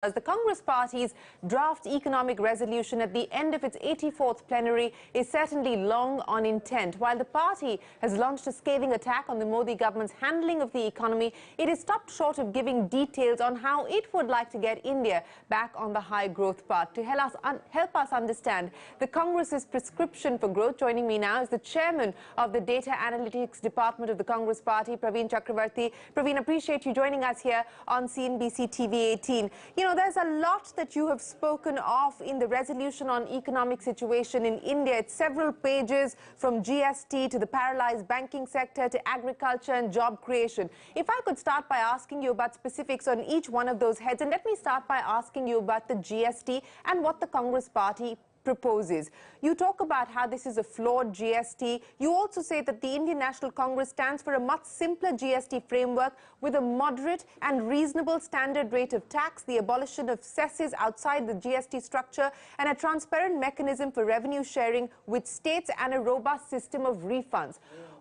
As the Congress Party's draft economic resolution at the end of its 84th plenary is certainly long on intent. While the party has launched a scathing attack on the Modi government's handling of the economy, it is stopped short of giving details on how it would like to get India back on the high growth path. To help us understand the Congress's prescription for growth, joining me now is the chairman of the Data Analytics Department of the Congress Party, Praveen Chakravarti. Praveen, appreciate you joining us here on CNBC TV 18. There's a lot that you have spoken of in the resolution on economic situation in India. It's several pages, from GST to the paralyzed banking sector to agriculture and job creation. If I could start by asking you about specifics on each one of those heads, and let me start by asking you about the GST and what the Congress Party proposes. You talk about how this is a flawed GST. You also say that the Indian National Congress stands for a much simpler GST framework with a moderate and reasonable standard rate of tax, the abolition of cesses outside the GST structure, and a transparent mechanism for revenue sharing with states and a robust system of refunds.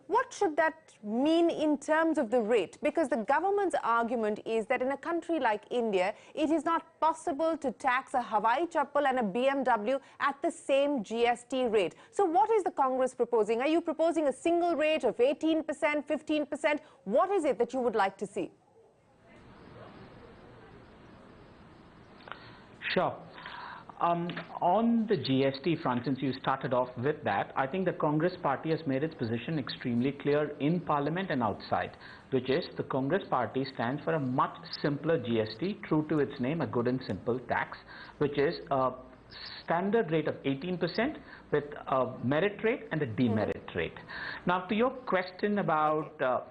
What should that mean in terms of the rate? Because the government's argument is that in a country like India, it is not possible to tax a Hawaii chappal and a BMW at the same GST rate. So what is the Congress proposing? Are you proposing a single rate of 18%, 15%? What is it that you would like to see? Sure. On the GST front, since you started off with that, I think the Congress Party has made its position extremely clear in Parliament and outside, which is the Congress Party stands for a much simpler GST, true to its name, a good and simple tax, which is a standard rate of 18% with a merit rate and a demerit rate. Now, to your question about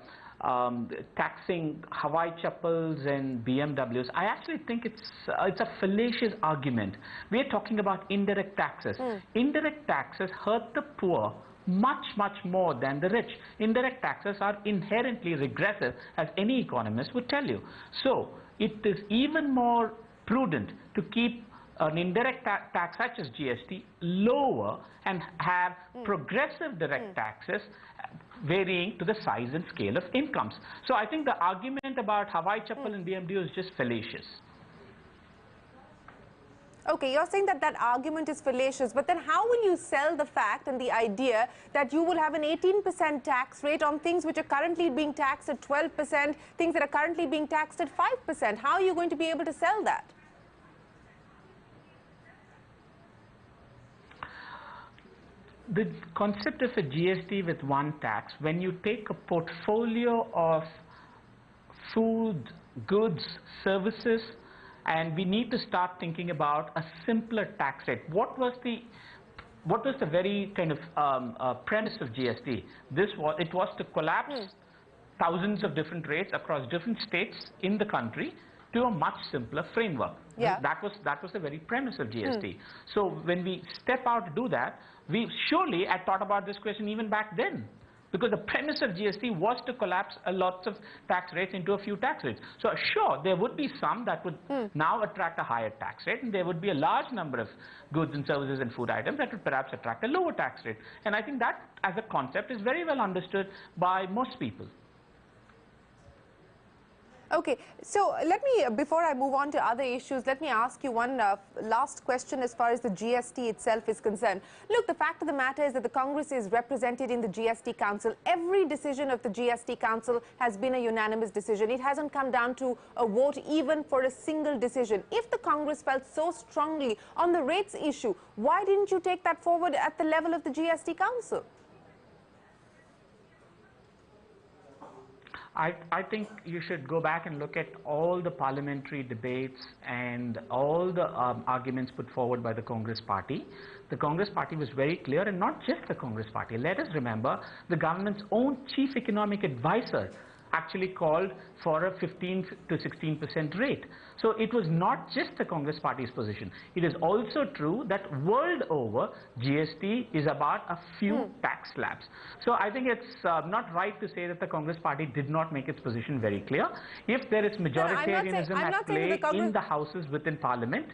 taxing Hawaii chappals and BMWs, I actually think it's a fallacious argument. We are talking about indirect taxes. Indirect taxes hurt the poor much more than the rich. Indirect taxes are inherently regressive, as any economist would tell you. So it is even more prudent to keep an indirect tax such as GST lower and have progressive direct taxes varying to the size and scale of incomes. So I think the argument about Hawaii chappal and BMW is just fallacious. Okay, you're saying that that argument is fallacious, but then how will you sell the fact and the idea that you will have an 18% tax rate on things which are currently being taxed at 12%, things that are currently being taxed at 5%? How are you going to be able to sell that? The concept of a GST with one tax, when you take a portfolio of food, goods, services, and we need to start thinking about a simpler tax rate. What was the very kind of premise of GST? It was to collapse thousands of different rates across different states in the country to a much simpler framework. Yeah. That was the very premise of GST. So when we step out to do that, I thought about this question even back then, because the premise of GST was to collapse a lots of tax rates into a few tax rates. So sure, there would be some that would now attract a higher tax rate, and there would be a large number of goods and services and food items that would perhaps attract a lower tax rate. And I think that as a concept is very well understood by most people. Okay, so let me, before I move on to other issues, let me ask you one last question as far as the GST itself is concerned. Look, the fact of the matter is that the Congress is represented in the GST Council. Every decision of the GST Council has been a unanimous decision. It hasn't come down to a vote even for a single decision. If the Congress felt so strongly on the rates issue, why didn't you take that forward at the level of the GST Council? I think you should go back and look at all the parliamentary debates and all the arguments put forward by the Congress Party. The Congress Party was very clear, and not just the Congress Party. Let us remember the government's own chief economic advisor actually called for a 15 to 16% rate. So it was not just the Congress Party's position. It is also true that world over, GST is about a few tax slabs. So I think it's not right to say that the Congress Party did not make its position very clear. If there is majoritarianism at play in the houses within Parliament,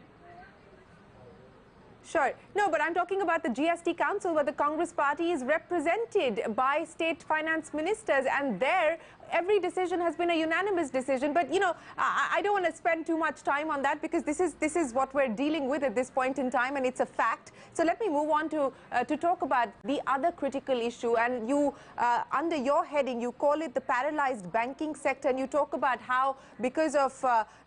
Sure. No, but I'm talking about the GST Council, where the Congress Party is represented by state finance ministers, and there every decision has been a unanimous decision. But, you know, I don't want to spend too much time on that because this is what we're dealing with at this point in time, and it's a fact. So let me move on to talk about the other critical issue. And you, under your heading, you call it the paralyzed banking sector, and you talk about how because of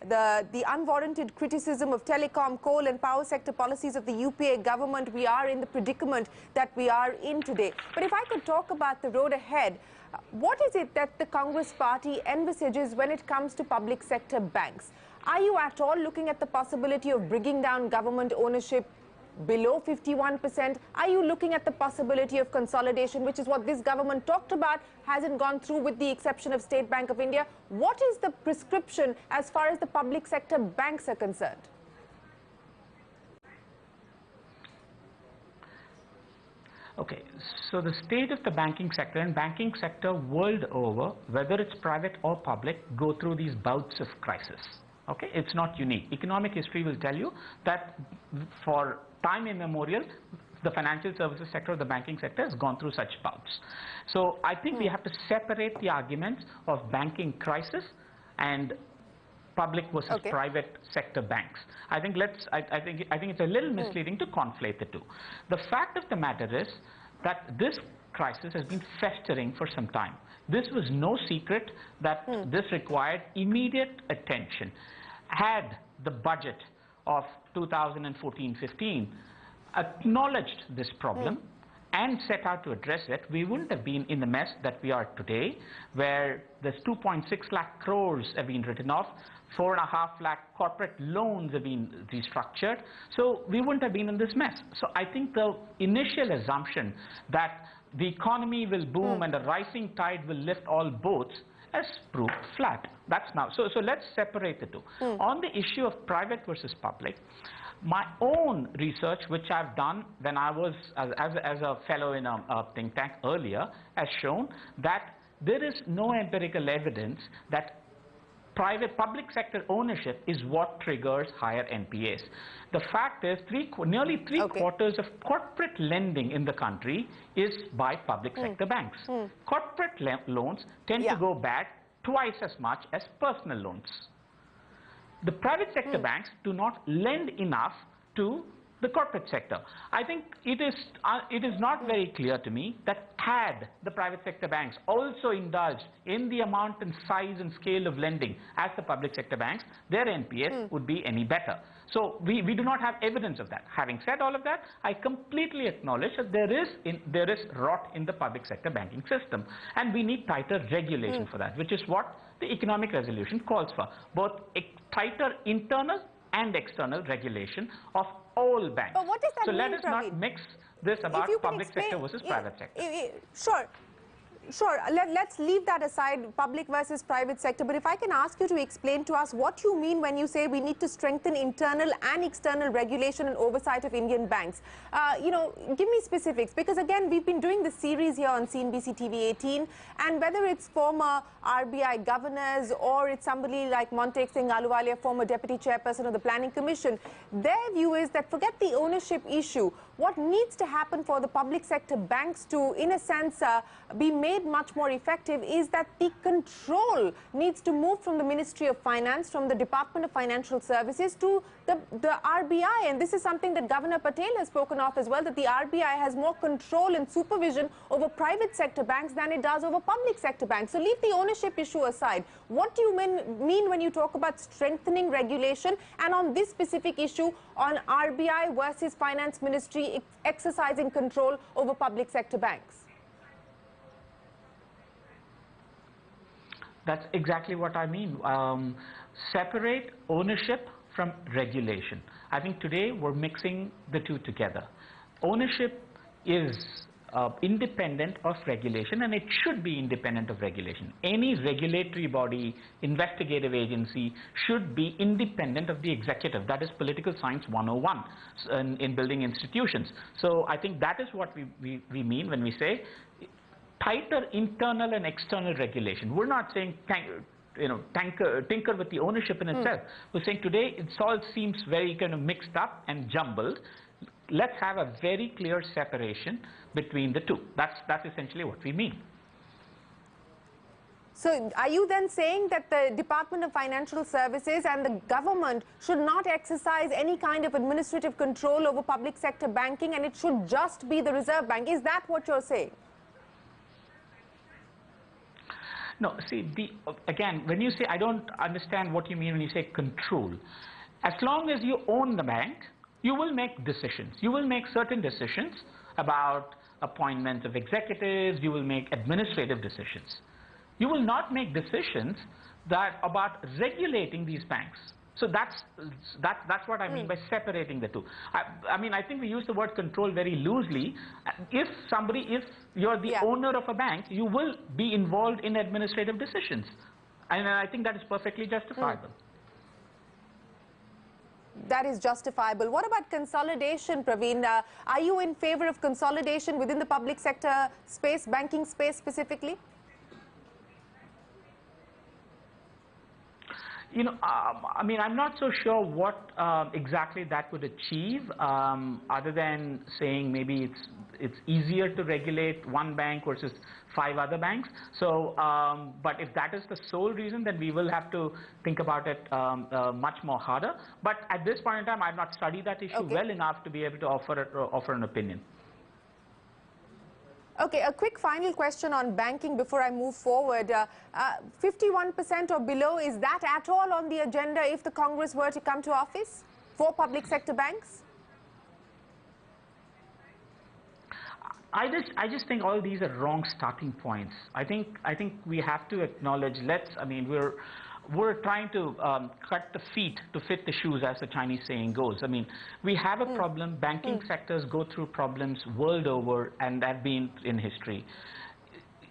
the unwarranted criticism of telecom, coal and power sector policies of the UPA government, we are in the predicament that we are in today. But if I could talk about the road ahead, what is it that the Congress party envisages when it comes to public sector banks? Are you at all looking at the possibility of bringing down government ownership below 51%? Are you looking at the possibility of consolidation, which is what this government talked about, hasn't gone through with the exception of State Bank of India? What is the prescription as far as the public sector banks are concerned? Okay, so the state of the banking sector and banking sector world over, whether it's private or public, go through these bouts of crisis. Okay, it's not unique. Economic history will tell you that for time immemorial, the financial services sector or the banking sector has gone through such bouts. So I think we have to separate the arguments of banking crisis and public versus private sector banks. I think it's a little misleading to conflate the two. The fact of the matter is that this crisis has been festering for some time. This was no secret that this required immediate attention. Had the budget of 2014-15 acknowledged this problem and set out to address it, we wouldn't have been in the mess that we are today, where there's 2.6 lakh crores have been written off, 4.5 lakh corporate loans have been restructured. So we wouldn't have been in this mess. So I think the initial assumption that the economy will boom and a rising tide will lift all boats has proved flat. That's now. So let's separate the two. On the issue of private versus public, my own research, which I've done when I was as a fellow in a think tank earlier, has shown that there is no empirical evidence that public sector ownership is what triggers higher NPAs. The fact is, nearly three quarters of corporate lending in the country is by public sector banks. Corporate loans tend to go bad twice as much as personal loans. The private sector banks do not lend enough to the corporate sector. I think it is not very clear to me that had the private sector banks also indulged in the amount and size and scale of lending as the public sector banks, their NPS would be any better. So we do not have evidence of that. Having said all of that, I completely acknowledge that there is rot in the public sector banking system, and we need tighter regulation for that, which is what the economic resolution calls for, both tighter internal and external regulation of all banks. But what does that so mean, let us not mix this about public sector versus private sector. Sure, let's leave that aside, public versus private sector. But if I can ask you to explain to us what you mean when you say we need to strengthen internal and external regulation and oversight of Indian banks. You know, give me specifics, because again, we've been doing this series here on CNBC TV 18, and whether it's former RBI governors or it's somebody like Montek Singh Ahluwalia, former deputy chairperson of the Planning Commission, their view is that forget the ownership issue. What needs to happen for the public sector banks to, in a sense, be made much more effective is that the control needs to move from the Ministry of Finance, from the Department of Financial Services to the RBI. And this is something that Governor Patel has spoken of as well, that the RBI has more control and supervision over private sector banks than it does over public sector banks. So leave the ownership issue aside. What do you mean when you talk about strengthening regulation, and on this specific issue on RBI versus Finance Ministry exercising control over public sector banks? That's exactly what I mean. Separate ownership from regulation. I think today we're mixing the two together. Ownership is independent of regulation, and it should be independent of regulation. Any regulatory body, investigative agency should be independent of the executive. That is political science 101 in building institutions. So I think that is what we mean when we say tighter internal and external regulation. We're not saying tinker with the ownership in itself. We're saying today it all seems very kind of mixed up and jumbled. Let's have a very clear separation between the two. That's essentially what we mean. So are you then saying that the Department of Financial Services and the government should not exercise any kind of administrative control over public sector banking, and it should just be the Reserve Bank? Is that what you're saying? No, see, again, when you say, I don't understand what you mean when you say control. As long as you own the bank, you will make decisions. You will make certain decisions about appointments of executives. You will make administrative decisions. You will not make decisions about regulating these banks. So that's what I mean by separating the two. I mean, I think we use the word control very loosely. If you're the owner of a bank, you will be involved in administrative decisions. And I think that is perfectly justifiable. That is justifiable. What about consolidation, Praveen? Are you in favor of consolidation within the public sector space, banking space specifically? You know, I mean, I'm not so sure what exactly that would achieve, other than saying maybe it's easier to regulate one bank versus 5 other banks. So, but if that is the sole reason, then we will have to think about it much more harder. But at this point in time, I've not studied that issue well enough to be able to offer an opinion. Okay, a quick final question on banking before I move forward. 51% or below, is that at all on the agenda if the Congress were to come to office for public sector banks? I just think all these are wrong starting points. I think we have to acknowledge, I mean, we're trying to cut the feet to fit the shoes, as the Chinese saying goes. I mean, we have a problem. Banking sectors go through problems world over, and have been in history.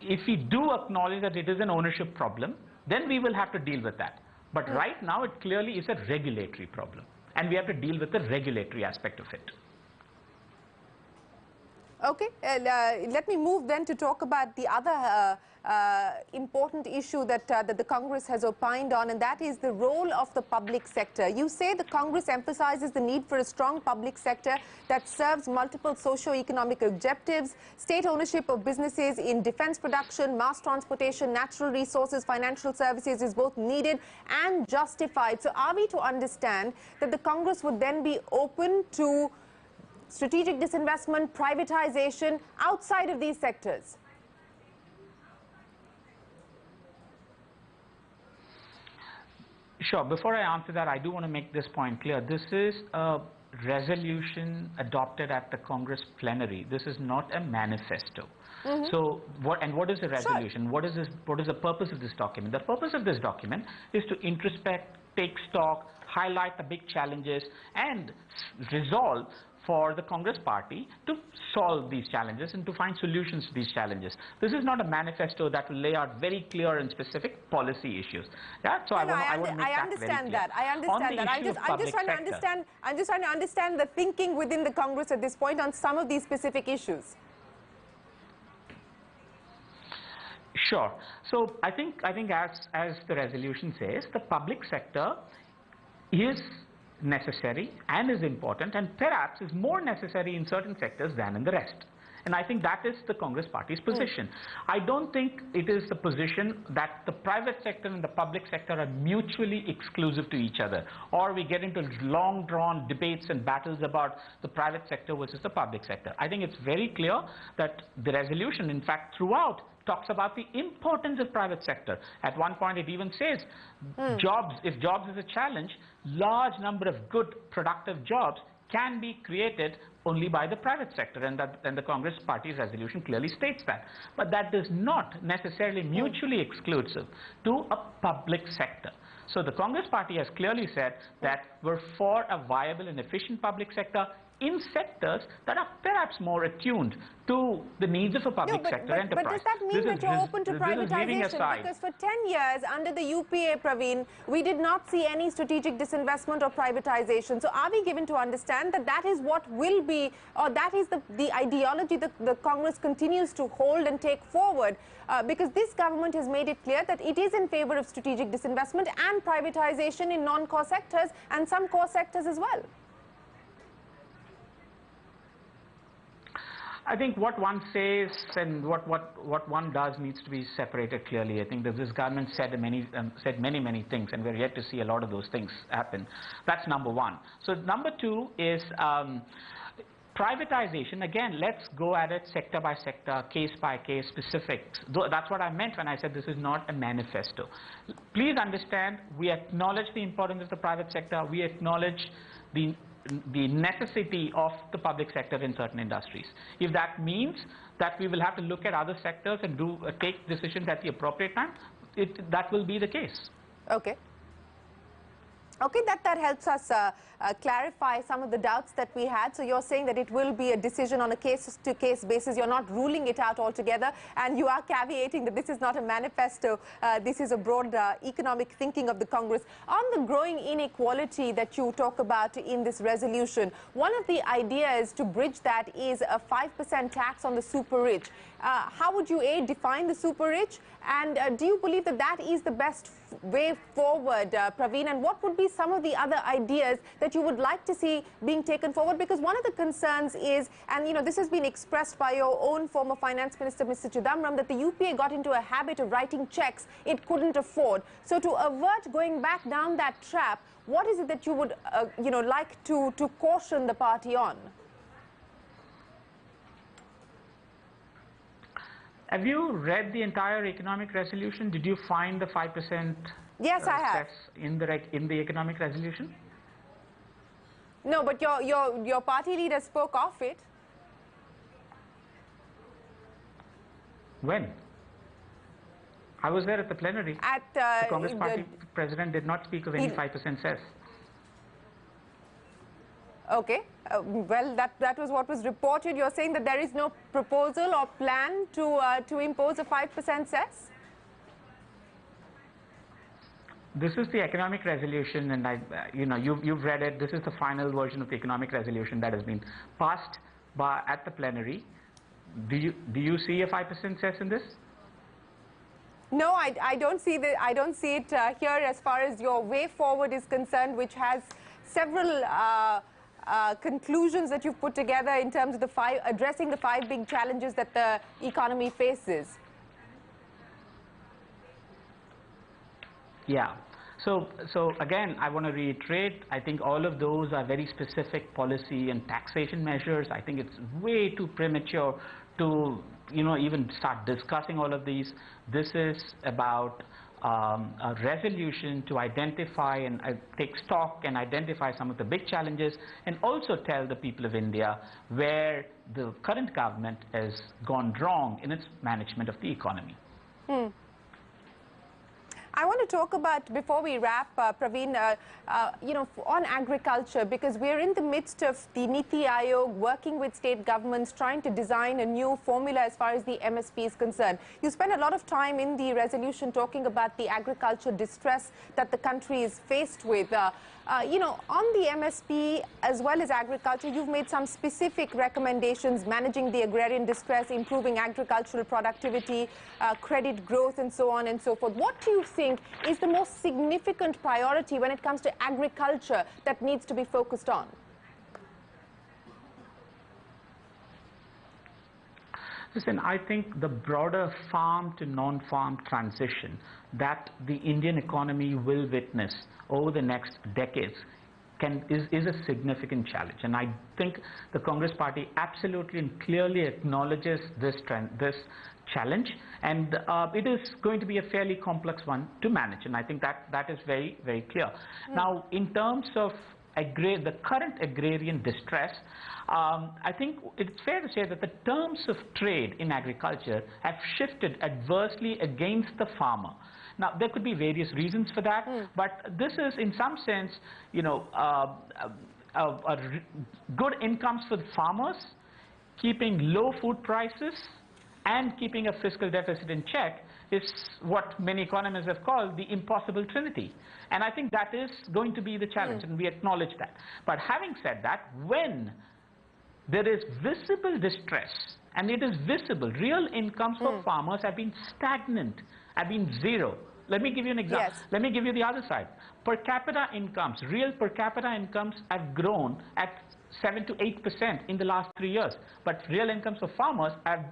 If we do acknowledge that it is an ownership problem, then we will have to deal with that. But right now, it clearly is a regulatory problem, and we have to deal with the regulatory aspect of it. Okay, let me move then to talk about the other important issue that the Congress has opined on, and that is the role of the public sector. You say the Congress emphasizes the need for a strong public sector that serves multiple socio-economic objectives. State ownership of businesses in defense production, mass transportation, natural resources, financial services is both needed and justified. So are we to understand that the Congress would then be open to strategic disinvestment, privatization outside of these sectors? Sure. Before I answer that, I do want to make this point clear. This is a resolution adopted at the Congress plenary. This is not a manifesto. So what is the resolution? Sure. What is the purpose of this document? The purpose of this document is to introspect, take stock, highlight the big challenges, and resolve for the Congress party to solve these challenges and to find solutions to these challenges. This is not a manifesto that will lay out very clear and specific policy issues. Yeah, so I want to make that very clear. I understand that. I'm just trying to understand the thinking within the Congress at this point on some of these specific issues. Sure. So I think as the resolution says, the public sector is necessary and is important, and perhaps is more necessary in certain sectors than in the rest. And I think that is the Congress party's position. I don't think it is the position that the private sector and the public sector are mutually exclusive to each other, or we get into long drawn debates and battles about the private sector versus the public sector. I think it's very clear that the resolution, in fact, throughout talks about the importance of private sector. At one point it even says jobs, if jobs is a challenge, large number of good productive jobs can be created only by the private sector, and the Congress party's resolution clearly states that. But that is not necessarily mutually exclusive to a public sector. So the Congress party has clearly said that we're for a viable and efficient public sector in sectors that are perhaps more attuned to the needs of a public sector enterprise. But does that mean that you're open to privatization? Because for 10 years under the UPA, Praveen, we did not see any strategic disinvestment or privatization. So are we given to understand that that is what will be, or that is the ideology that the Congress continues to hold and take forward? Because this government has made it clear that it is in favor of strategic disinvestment and privatization in non-core sectors and some core sectors as well. I think what one says and what one does needs to be separated clearly. I think that this government said many things, and we're yet to see a lot of those things happen. That's number one. So number two is privatization. Again, let's go at it sector by sector, case by case, specifics. That's what I meant when I said this is not a manifesto. Please understand, we acknowledge the importance of the private sector. We acknowledge the necessity of the public sector in certain industries. If that means that we will have to look at other sectors and take decisions at the appropriate time, that will be the case. Okay. Okay, that helps us clarify some of the doubts that we had. So you're saying that it will be a decision on a case-to-case basis. You're not ruling it out altogether, and you are caveating that this is not a manifesto. This is a broad economic thinking of the Congress. On the growing inequality that you talk about in this resolution, one of the ideas to bridge that is a 5% tax on the super rich. How would you, A, define the super rich? And do you believe that that is the best way forward, Praveen? And what would be some of the other ideas that you would like to see being taken forward? Because one of the concerns is, and you know, this has been expressed by your own former finance minister, Mr. Chidambaram, that the UPA got into a habit of writing checks it couldn't afford. So to avert going back down that trap, what is it that you would, you know, like to caution the party on? Have you read the entire economic resolution? Did you find the 5%? Yes, I have. In the economic resolution? No, but your party leader spoke of it. When? I was there at the plenary. At the Congress party president did not speak of any 5% cess. Okay. Well, that was what was reported. You're saying that there is no proposal or plan to impose a 5% cess? This is the economic resolution, and you know, you've read it. This is the final version of the economic resolution that has been passed at the plenary. Do you see a 5% cess in this? No, I don't see it here as far as your way forward is concerned, which has several conclusions that you've put together in terms of addressing the 5 big challenges that the economy faces. Yeah. So again, I want to reiterate, I think all of those are very specific policy and taxation measures. I think it's way too premature to, you know, even start discussing all of these. This is about a resolution to identify and take stock and identify some of the big challenges, and also tell the people of India where the current government has gone wrong in its management of the economy. I want to talk about, before we wrap, Praveen, you know, on agriculture, because we're in the midst of the Niti Aayog working with state governments, trying to design a new formula as far as the MSP is concerned. You spend a lot of time in the resolution talking about the agriculture distress that the country is faced with. You know, on the MSP as well as agriculture, you've made some specific recommendations: managing the agrarian distress, improving agricultural productivity, credit growth, and so on and so forth. What do you think is the most significant priority when it comes to agriculture that needs to be focused on? Listen, I think the broader farm to non-farm transition that the Indian economy will witness over the next decades is a significant challenge. And I think the Congress party absolutely and clearly acknowledges this challenge. And it is going to be a fairly complex one to manage. And I think that is very, very clear. Now, in terms of the current agrarian distress, I think it's fair to say that the terms of trade in agriculture have shifted adversely against the farmer. Now, there could be various reasons for that, but this is, in some sense, you know, good incomes for the farmers, keeping low food prices, and keeping a fiscal deficit in check is what many economists have called the impossible trinity. And I think that is going to be the challenge, and we acknowledge that. But having said that, when there is visible distress, and it is visible, real incomes for farmers have been stagnant, have been zero let me give you an example. Yes. Let me give you the other side. Per capita incomes, real per capita incomes have grown at 7 to 8% in the last 3 years. But real incomes of farmers have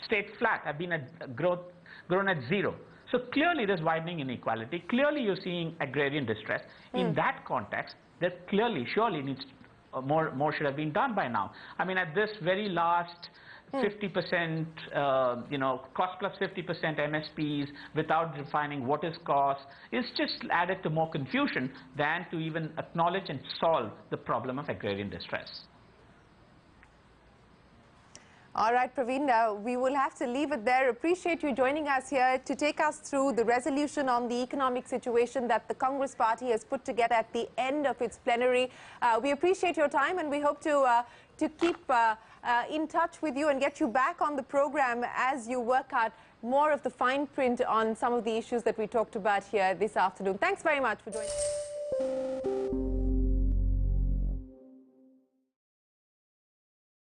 stayed flat, have been grown at zero. So clearly there's widening inequality. Clearly you're seeing agrarian distress. In that context, there clearly, surely needs more should have been done by now. I mean, at this very last 50%, cost plus 50% MSPs without defining what is cost, is just added to more confusion than to even acknowledge and solve the problem of agrarian distress. All right, Praveen, we will have to leave it there. Appreciate you joining us here to take us through the resolution on the economic situation that the Congress Party has put together at the end of its plenary. We appreciate your time, and we hope to keep in touch with you and get you back on the program as you work out more of the fine print on some of the issues that we talked about here this afternoon. Thanks very much for joining us.